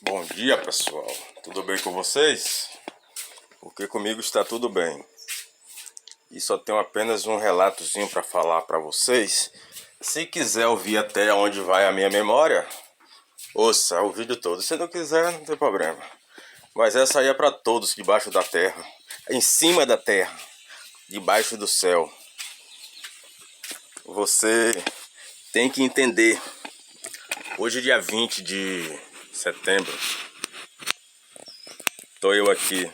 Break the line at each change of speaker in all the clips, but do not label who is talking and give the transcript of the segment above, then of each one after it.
Bom dia, pessoal. Tudo bem com vocês? Porque comigo está tudo bem. E só tenho apenas um relatozinho para falar para vocês. Se quiser ouvir até onde vai a minha memória, ouça o vídeo todo. Se não quiser, não tem problema. Mas essa aí é para todos debaixo da terra, em cima da terra, debaixo do céu. Você tem que entender. Hoje, dia 20 de setembro, estou eu aqui.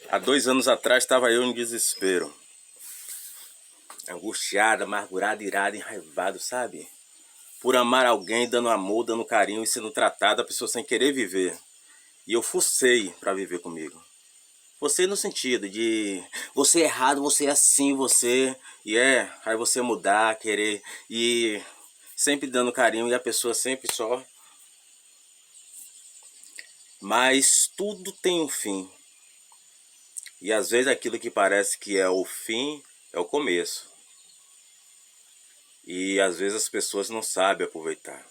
Há 2 anos atrás estava eu em desespero. Angustiado, amargurado, irado, enraivado, sabe? Por amar alguém, dando amor, dando carinho e sendo tratado, a pessoa sem querer viver. E eu forcei para viver comigo. Forcei no sentido de você é errado, você é assim, você... aí você mudar, querer e sempre dando carinho e a pessoa sempre só... Mas tudo tem um fim. E às vezes aquilo que parece que é o fim é o começo. E às vezes as pessoas não sabem aproveitar.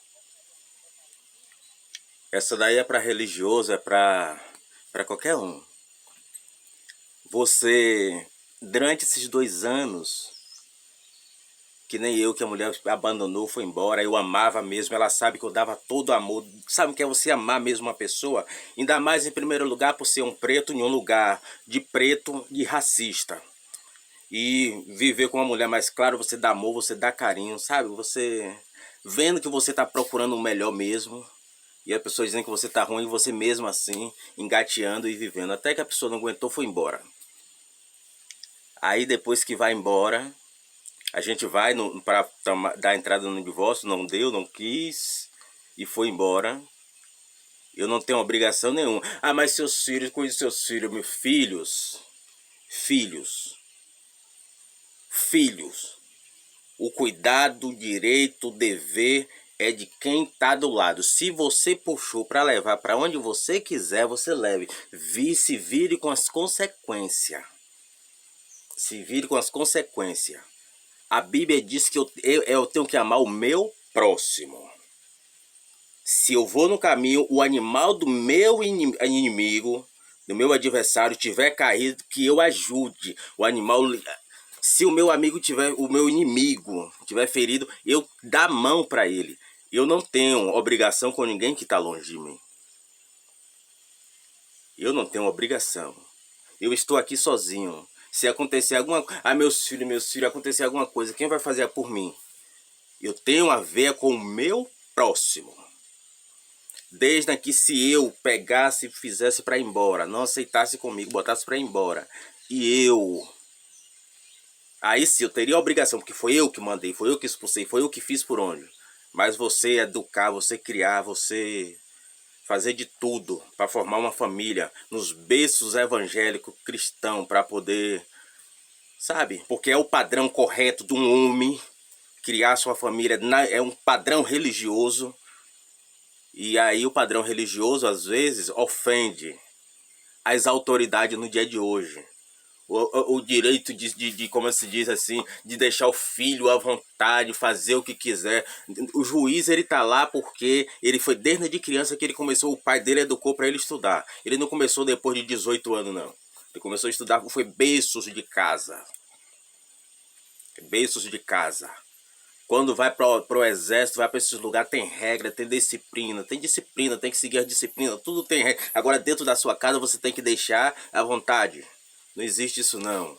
Essa daí é para religioso, é para qualquer um. Você, durante esses 2 anos, que nem eu, que a mulher abandonou, foi embora, eu amava mesmo, ela sabe que eu dava todo amor. Sabe o que é você amar mesmo uma pessoa? Ainda mais em primeiro lugar por ser um preto, em um lugar de preto e racista. E viver com uma mulher mais clara, você dá amor, você dá carinho, sabe? Você vendo que você está procurando o melhor mesmo. E a pessoa dizendo que você tá ruim, e você mesmo assim, engateando e vivendo. Até que a pessoa não aguentou, foi embora. Aí depois que vai embora, a gente vai para dar entrada no divórcio, não deu, não quis, e foi embora. Eu não tenho obrigação nenhuma. Ah, mas seus filhos, cuide dos seus filhos, meus filhos. Filhos. Filhos. O cuidado, o direito, o dever é de quem está do lado. Se você puxou para levar para onde você quiser, você leve. Se vire com as consequências. Se vire com as consequências. A Bíblia diz que eu tenho que amar o meu próximo. Se eu vou no caminho, o animal do meu inimigo, do meu adversário, tiver caído, que eu ajude. O animal... Se o meu amigo tiver, o meu inimigo tiver ferido, eu dá a mão para ele. Eu não tenho obrigação com ninguém que está longe de mim. Eu não tenho obrigação. Eu estou aqui sozinho. Se acontecer alguma coisa... Ah, meus filhos, acontecer alguma coisa, quem vai fazer por mim? Eu tenho a ver com o meu próximo. Desde que se eu pegasse e fizesse para ir embora, não aceitasse comigo, botasse para ir embora, e eu... Aí sim, eu teria a obrigação, porque foi eu que mandei, foi eu que expulsei, foi eu que fiz por onde. Mas você educar, você criar, você fazer de tudo para formar uma família nos berços evangélicos cristãos para poder, sabe? Porque é o padrão correto de um homem criar sua família, é um padrão religioso. E aí o padrão religioso às vezes ofende as autoridades no dia de hoje. O direito de, como se diz assim, de deixar o filho à vontade, fazer o que quiser. O juiz, ele tá lá porque ele foi desde de criança que ele começou, o pai dele educou para ele estudar. Ele não começou depois de 18 anos, não. Ele começou a estudar, foi berços de casa. Berços de casa. Quando vai para o exército, vai para esses lugares, tem regra, tem disciplina, tem que seguir a disciplina, tudo tem regra. Agora dentro da sua casa você tem que deixar à vontade. Não existe isso não.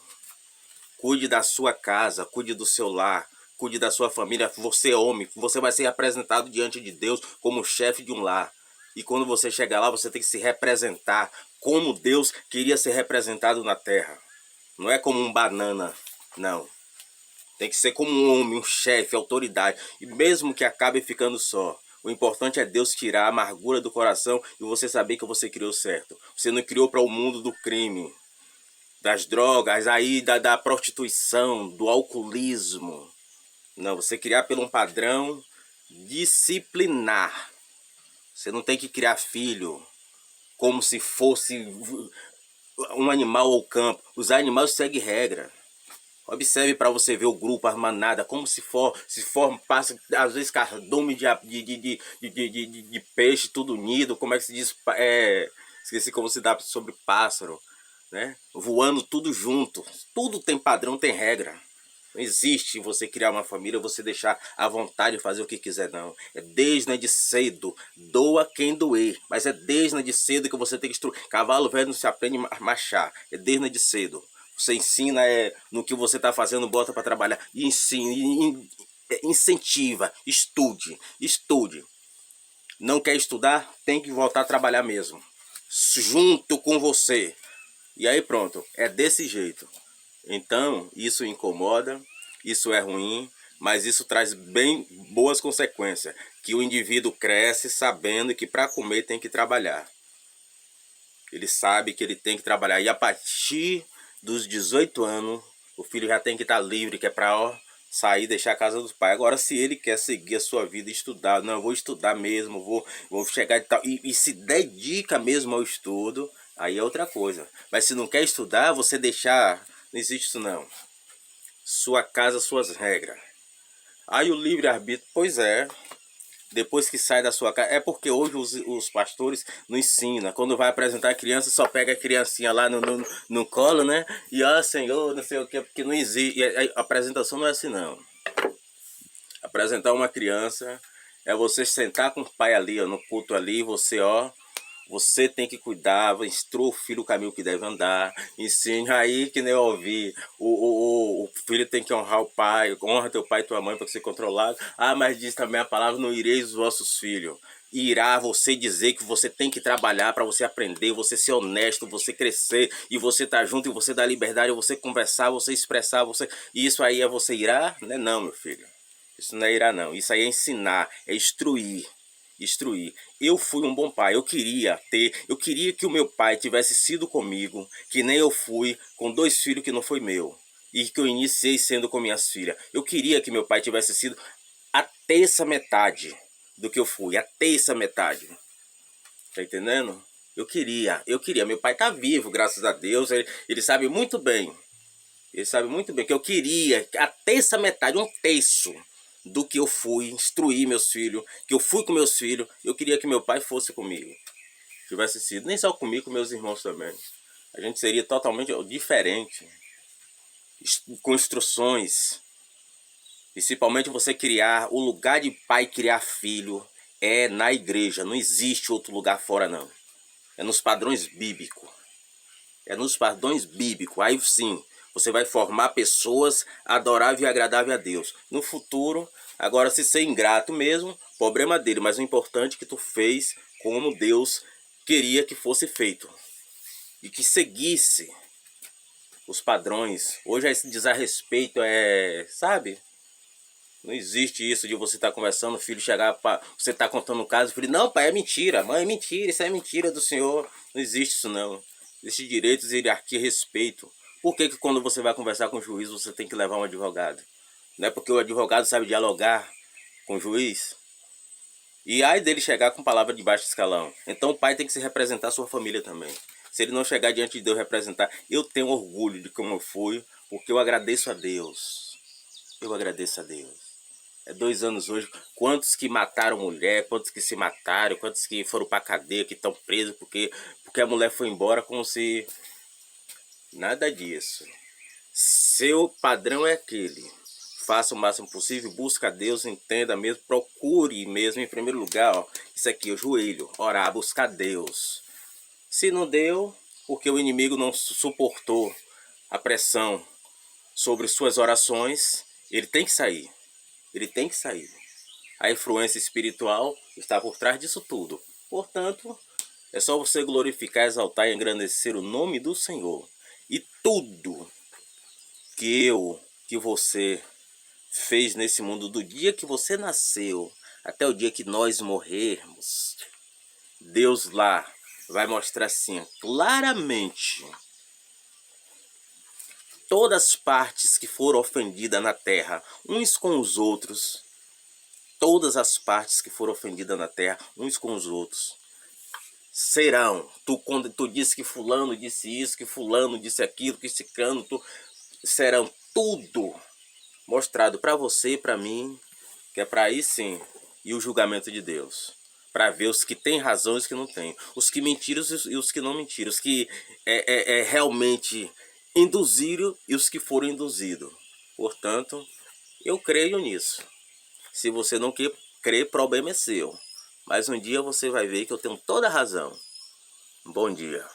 Cuide da sua casa, cuide do seu lar, cuide da sua família. Você é homem, você vai ser apresentado diante de Deus como chefe de um lar. E quando você chegar lá, você tem que se representar como Deus queria ser representado na terra. Não é como um banana, não. Tem que ser como um homem, um chefe, autoridade. E mesmo que acabe ficando só, o importante é Deus tirar a amargura do coração e você saber que você criou certo. Você não criou para o mundo do crime, das drogas, aí da prostituição, do alcoolismo. Não, você criar pelo um padrão disciplinar. Você não tem que criar filho como se fosse um animal ao campo. Os animais seguem regra. Observe para você ver o grupo, a manada, como se forma, passa, às vezes cardume de peixe, tudo unido, como é que se diz, esqueci como se dá sobre pássaro, né? Voando tudo junto, tudo tem padrão, tem regra. Não existe você criar uma família, você deixar à vontade de fazer o que quiser, não. É desde cedo, doa quem doer, mas é desde cedo que você tem que instruir. Cavalo velho não se aprende a marchar, é desde cedo. Você ensina no que você está fazendo, bota para trabalhar. E ensina, incentiva, estude. Não quer estudar, tem que voltar a trabalhar mesmo. Junto com você. E aí pronto, é desse jeito. Então, isso incomoda, isso é ruim, mas isso traz bem boas consequências. Que o indivíduo cresce sabendo que para comer tem que trabalhar. Ele sabe que ele tem que trabalhar. E a partir dos 18 anos, o filho já tem que estar livre, que é para sair, deixar a casa dos pais. Agora, se ele quer seguir a sua vida e estudar, não, eu vou estudar mesmo, vou chegar e tal, e se dedica mesmo ao estudo, aí é outra coisa. Mas se não quer estudar, você deixar, não existe isso não. Sua casa, suas regras. Aí o livre-arbítrio, pois é, depois que sai da sua casa, é porque hoje os pastores não ensinam. Quando vai apresentar a criança, só pega a criancinha lá no colo, né? E ó, Senhor, não sei o que, porque não existe. A apresentação não é assim, não. Apresentar uma criança é você sentar com o pai ali, ó, no culto ali, você tem que cuidar, instrua o filho o caminho que deve andar, ensina aí que nem eu ouvi, o filho tem que honrar o pai, honra teu pai e tua mãe para ser controlado. Ah, mas diz também a palavra, não ireis os vossos filhos. Irá você dizer que você tem que trabalhar para você aprender, você ser honesto, você crescer, e você tá junto, e você dar liberdade, você conversar, você expressar, e isso aí é você irá? Não é não, meu filho. Isso não é irá não, isso aí é ensinar, é instruir. Eu fui um bom pai, eu queria que o meu pai tivesse sido comigo, que nem eu fui com 2 filhos que não foi meu, e que eu iniciei sendo com minhas filhas. Eu queria que meu pai tivesse sido a terça metade do que eu fui, a terça metade. Tá entendendo? Eu queria. Meu pai tá vivo, graças a Deus, ele sabe muito bem. Ele sabe muito bem que eu queria a terça metade, um terço do que eu fui instruir meus filhos, que eu fui com meus filhos. Eu queria que meu pai fosse comigo, tivesse sido, nem só comigo, com meus irmãos também. A gente seria totalmente diferente, com instruções. Principalmente você criar, o lugar de pai criar filho é na igreja, não existe outro lugar fora não. É nos padrões bíblicos. É nos padrões bíblicos. Aí sim, você vai formar pessoas adoráveis e agradáveis a Deus. No futuro, agora se ser ingrato mesmo, problema dele. Mas o importante é que tu fez como Deus queria que fosse feito. E que seguisse os padrões. Hoje esse desrespeito sabe? Não existe isso de você estar conversando, o filho chegar, você estar contando um caso, o filho, não pai, é mentira, mãe, é mentira, isso é mentira do senhor. Não existe isso não. Existe direitos, hierarquia e respeito. Por que quando você vai conversar com o juiz, você tem que levar um advogado? Não é porque o advogado sabe dialogar com o juiz? E aí dele chegar com palavra de baixo escalão. Então o pai tem que se representar a sua família também. Se ele não chegar diante de Deus representar, eu tenho orgulho de como eu fui, porque eu agradeço a Deus. Eu agradeço a Deus. É 2 anos hoje, quantos que mataram mulher, quantos que se mataram, quantos que foram pra cadeia, que estão presos porque a mulher foi embora, como se nada disso. Seu padrão é aquele. Faça o máximo possível, busca a Deus, entenda mesmo, procure mesmo em primeiro lugar, ó, isso aqui, o joelho, orar, buscar Deus. Se não deu, porque o inimigo não suportou a pressão sobre suas orações, ele tem que sair. Ele tem que sair. A influência espiritual está por trás disso tudo. Portanto, é só você glorificar, exaltar e engrandecer o nome do Senhor. E tudo que você fez nesse mundo, do dia que você nasceu até o dia que nós morrermos, Deus lá vai mostrar assim, claramente, todas as partes que foram ofendidas na terra, uns com os outros, todas as partes que foram ofendidas na terra, uns com os outros, serão. Quando tu disse que fulano disse isso, que fulano disse aquilo, que ciclano, serão tudo mostrado para você e para mim, que é para aí sim e o julgamento de Deus, para ver os que têm razão e os que não têm, os que mentiram e os que não mentiram, os que realmente induziram e os que foram induzidos. Portanto, eu creio nisso. Se você não quer crer, problema é seu. Mas um dia você vai ver que eu tenho toda a razão. Bom dia.